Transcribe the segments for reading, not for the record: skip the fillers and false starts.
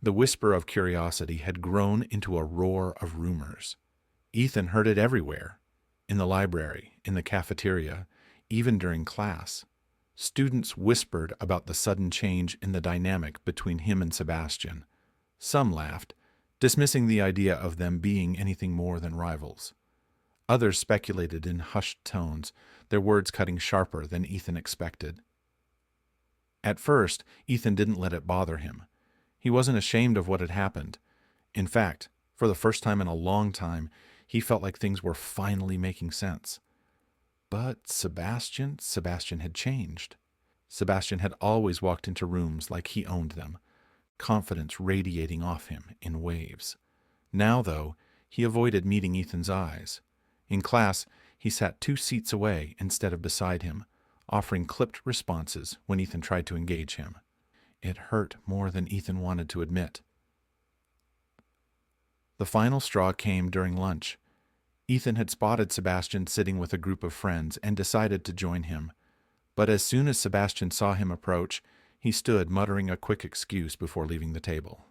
The whisper of curiosity had grown into a roar of rumors. Ethan heard it everywhere, in the library, in the cafeteria, even during class. Students whispered about the sudden change in the dynamic between him and Sebastian. Some laughed, dismissing the idea of them being anything more than rivals. Others speculated in hushed tones, their words cutting sharper than Ethan expected. At first, Ethan didn't let it bother him. He wasn't ashamed of what had happened. In fact, for the first time in a long time, he felt like things were finally making sense. But Sebastian had changed. Sebastian had always walked into rooms like he owned them, confidence radiating off him in waves. Now, though, he avoided meeting Ethan's eyes. In class, he sat 2 seats away instead of beside him, offering clipped responses when Ethan tried to engage him. It hurt more than Ethan wanted to admit. The final straw came during lunch. Ethan had spotted Sebastian sitting with a group of friends and decided to join him. But as soon as Sebastian saw him approach, he stood muttering a quick excuse before leaving the table.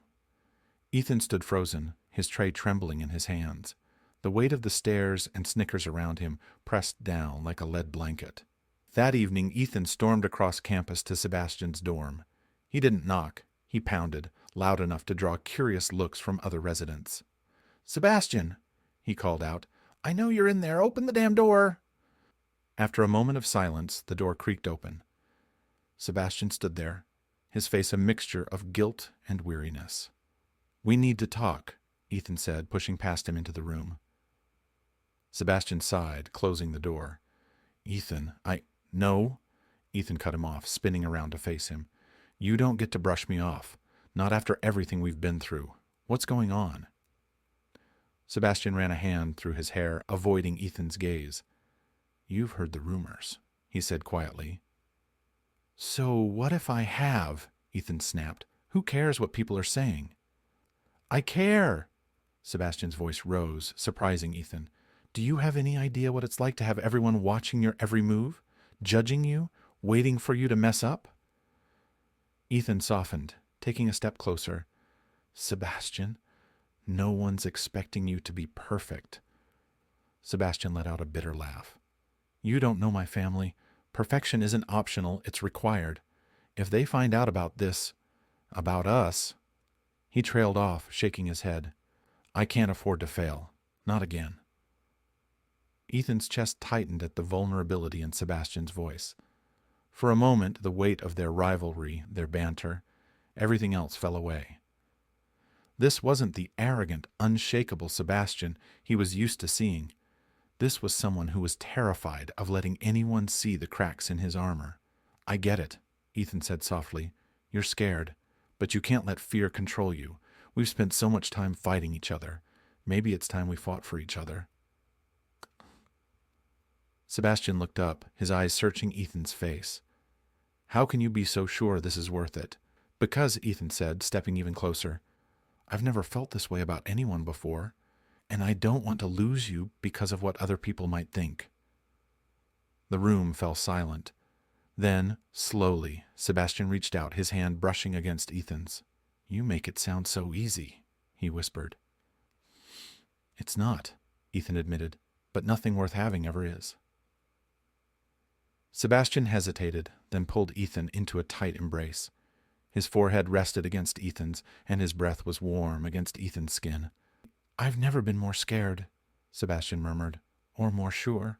Ethan stood frozen, his tray trembling in his hands. The weight of the stares and snickers around him pressed down like a lead blanket. That evening, Ethan stormed across campus to Sebastian's dorm. He didn't knock. He pounded, loud enough to draw curious looks from other residents. "Sebastian," he called out, "I know you're in there. Open the damn door." After a moment of silence, the door creaked open. Sebastian stood there, his face a mixture of guilt and weariness. "We need to talk," Ethan said, pushing past him into the room. Sebastian sighed, closing the door. "Ethan, No," Ethan cut him off, spinning around to face him. "You don't get to brush me off. Not after everything we've been through. What's going on?" Sebastian ran a hand through his hair, avoiding Ethan's gaze. "You've heard the rumors," he said quietly. "So what if I have?" Ethan snapped. "Who cares what people are saying?" "I care!" Sebastian's voice rose, surprising Ethan. "Do you have any idea what it's like to have everyone watching your every move? Judging you? Waiting for you to mess up?" Ethan softened, taking a step closer. "Sebastian, no one's expecting you to be perfect." Sebastian let out a bitter laugh. "You don't know my family. Perfection isn't optional, it's required. If they find out about this, about us—" He trailed off, shaking his head. "I can't afford to fail. Not again." Ethan's chest tightened at the vulnerability in Sebastian's voice. For a moment, the weight of their rivalry, their banter, everything else fell away. This wasn't the arrogant, unshakable Sebastian he was used to seeing. This was someone who was terrified of letting anyone see the cracks in his armor. "I get it," Ethan said softly. "You're scared, but you can't let fear control you. We've spent so much time fighting each other. Maybe it's time we fought for each other." Sebastian looked up, his eyes searching Ethan's face. "How can you be so sure this is worth it?" "Because," Ethan said, stepping even closer, "I've never felt this way about anyone before, and I don't want to lose you because of what other people might think." The room fell silent. Then, slowly, Sebastian reached out, his hand brushing against Ethan's. "You make it sound so easy," he whispered. "It's not," Ethan admitted, "but nothing worth having ever is." Sebastian hesitated, then pulled Ethan into a tight embrace. His forehead rested against Ethan's, and his breath was warm against Ethan's skin. "I've never been more scared," Sebastian murmured, "or more sure."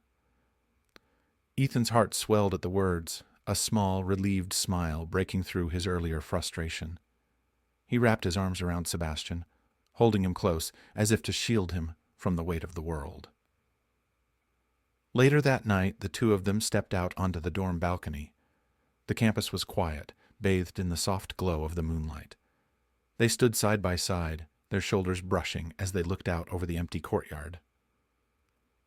Ethan's heart swelled at the words, a small, relieved smile breaking through his earlier frustration. He wrapped his arms around Sebastian, holding him close, as if to shield him from the weight of the world. Later that night, the two of them stepped out onto the dorm balcony. The campus was quiet, bathed in the soft glow of the moonlight. They stood side by side, their shoulders brushing as they looked out over the empty courtyard.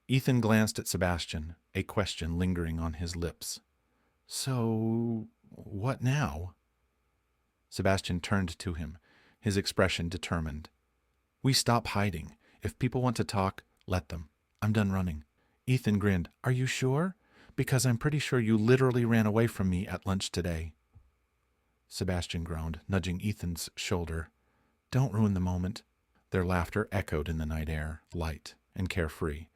Ethan glanced at Sebastian, a question lingering on his lips. "So, what now?" Sebastian turned to him, his expression determined. "We stop hiding. If people want to talk, let them. I'm done running." Ethan grinned. "Are you sure? Because I'm pretty sure you literally ran away from me at lunch today." Sebastian groaned, nudging Ethan's shoulder. Don't ruin the moment. Their laughter echoed in the night air, light and carefree.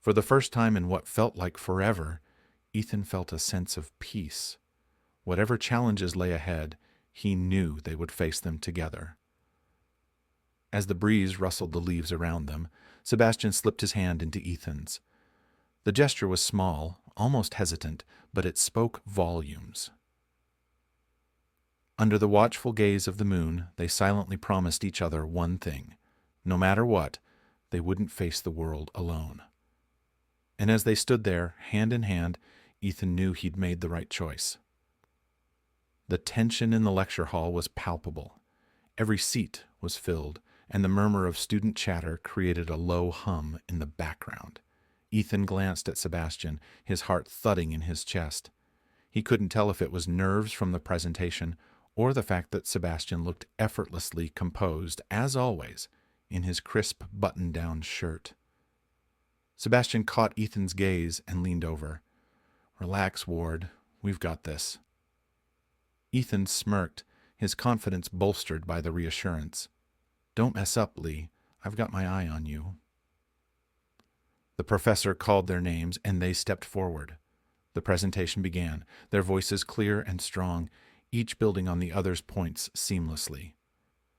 For the first time in what felt like forever, Ethan felt a sense of peace. Whatever challenges lay ahead, he knew they would face them together. As the breeze rustled the leaves around them, Sebastian slipped his hand into Ethan's. The gesture was small, almost hesitant, but it spoke volumes. Under the watchful gaze of the moon, they silently promised each other one thing. No matter what, they wouldn't face the world alone. And as they stood there, hand in hand, Ethan knew he'd made the right choice. The tension in the lecture hall was palpable. Every seat was filled, and the murmur of student chatter created a low hum in the background. Ethan glanced at Sebastian, his heart thudding in his chest. He couldn't tell if it was nerves from the presentation or the fact that Sebastian looked effortlessly composed, as always, in his crisp button-down shirt. Sebastian caught Ethan's gaze and leaned over. "Relax, Ward. We've got this." Ethan smirked, his confidence bolstered by the reassurance. "Don't mess up, Lee. I've got my eye on you." The professor called their names, and they stepped forward. The presentation began, their voices clear and strong, each building on the other's points seamlessly.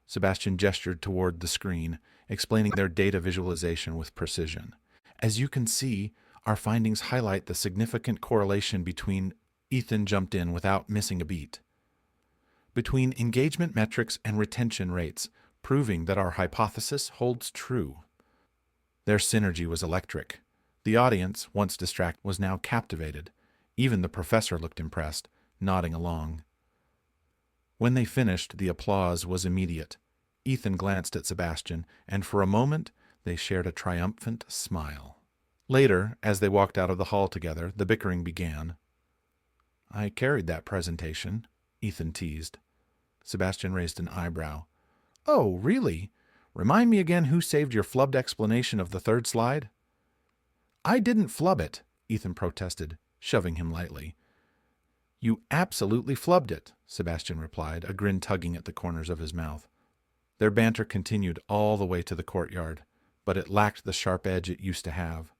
Sebastian gestured toward the screen, explaining their data visualization with precision. "As you can see, our findings highlight the significant correlation between," Ethan jumped in without missing a beat, "between engagement metrics and retention rates, proving that our hypothesis holds true." Their synergy was electric. The audience, once distracted, was now captivated. Even the professor looked impressed, nodding along. When they finished, the applause was immediate. Ethan glanced at Sebastian, and for a moment they shared a triumphant smile. Later, as they walked out of the hall together, the bickering began. "I carried that presentation," Ethan teased. Sebastian raised an eyebrow. "Oh, really? Remind me again who saved your flubbed explanation of the third slide?" "I didn't flub it," Ethan protested, shoving him lightly. "You absolutely flubbed it," Sebastian replied, a grin tugging at the corners of his mouth. Their banter continued all the way to the courtyard, but it lacked the sharp edge it used to have.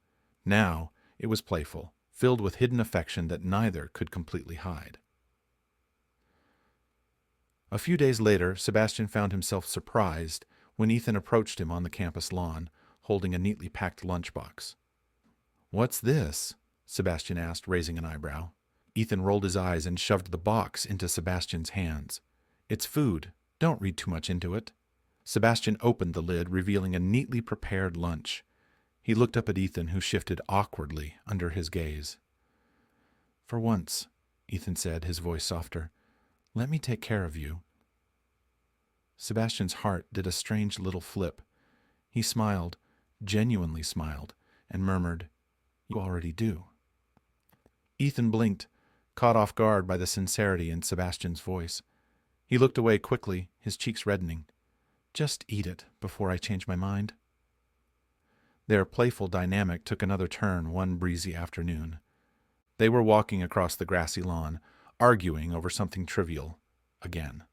Now it was playful, filled with hidden affection that neither could completely hide. A few days later, Sebastian found himself surprised when Ethan approached him on the campus lawn, holding a neatly packed lunchbox. "What's this?" Sebastian asked, raising an eyebrow. Ethan rolled his eyes and shoved the box into Sebastian's hands. "It's food. Don't read too much into it." Sebastian opened the lid, revealing a neatly prepared lunch. He looked up at Ethan, who shifted awkwardly under his gaze. "For once," Ethan said, his voice softer, "let me take care of you." Sebastian's heart did a strange little flip. He smiled, genuinely smiled, and murmured, "You already do." Ethan blinked, caught off guard by the sincerity in Sebastian's voice. He looked away quickly, his cheeks reddening. "Just eat it before I change my mind." Their playful dynamic took another turn one breezy afternoon. They were walking across the grassy lawn, arguing over something trivial, again.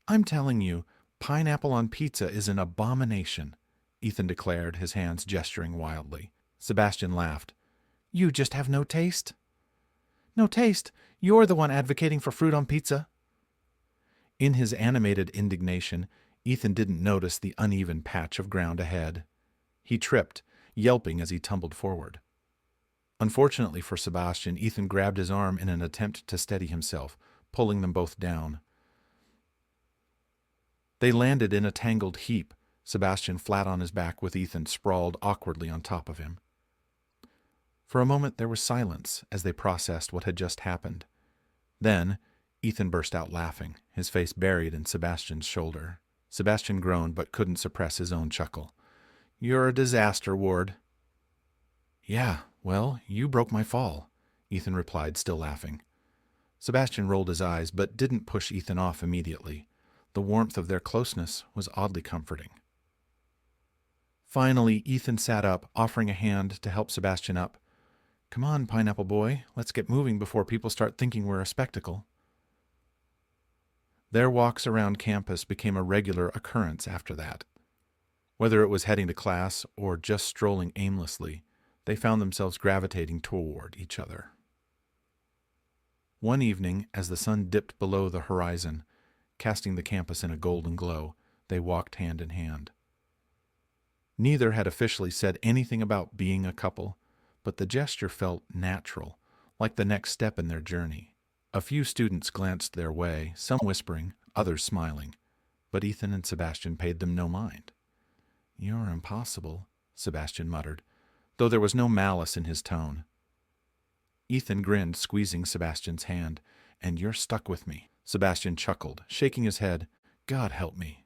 "I'm telling you, pineapple on pizza is an abomination," Ethan declared, his hands gesturing wildly. Sebastian laughed. "You just have no taste." "No taste? You're the one advocating for fruit on pizza." In his animated indignation, Ethan didn't notice the uneven patch of ground ahead. He tripped, yelping as he tumbled forward. Unfortunately for Sebastian, Ethan grabbed his arm in an attempt to steady himself, pulling them both down. They landed in a tangled heap, Sebastian flat on his back with Ethan sprawled awkwardly on top of him. For a moment there was silence as they processed what had just happened. Then Ethan burst out laughing, his face buried in Sebastian's shoulder. Sebastian groaned but couldn't suppress his own chuckle. "You're a disaster, Ward." "Yeah, well, you broke my fall," Ethan replied, still laughing. Sebastian rolled his eyes but didn't push Ethan off immediately. The warmth of their closeness was oddly comforting. Finally, Ethan sat up, offering a hand to help Sebastian up. "Come on, Pineapple Boy, let's get moving before people start thinking we're a spectacle." Their walks around campus became a regular occurrence after that. Whether it was heading to class or just strolling aimlessly, they found themselves gravitating toward each other. One evening, as the sun dipped below the horizon, casting the campus in a golden glow, they walked hand in hand. Neither had officially said anything about being a couple, but the gesture felt natural, like the next step in their journey. A few students glanced their way, some whispering, others smiling, but Ethan and Sebastian paid them no mind. "You're impossible," Sebastian muttered, though there was no malice in his tone. Ethan grinned, squeezing Sebastian's hand. "And you're stuck with me." Sebastian chuckled, shaking his head. "God help me."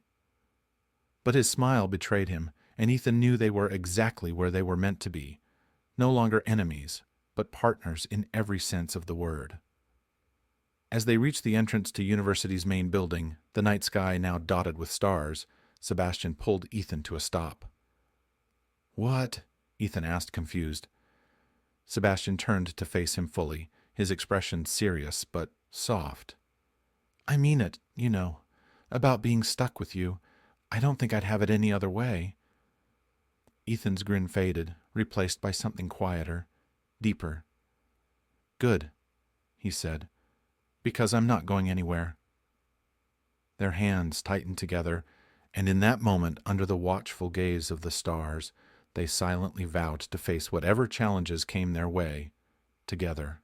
But his smile betrayed him, and Ethan knew they were exactly where they were meant to be, no longer enemies, but partners in every sense of the word. As they reached the entrance to University's main building, the night sky now dotted with stars, Sebastian pulled Ethan to a stop. "What?" Ethan asked, confused. Sebastian turned to face him fully, his expression serious but soft. "I mean it, you know, about being stuck with you. I don't think I'd have it any other way." Ethan's grin faded, replaced by something quieter, deeper. "Good," he said, "because I'm not going anywhere." Their hands tightened together, and in that moment, under the watchful gaze of the stars, they silently vowed to face whatever challenges came their way, together.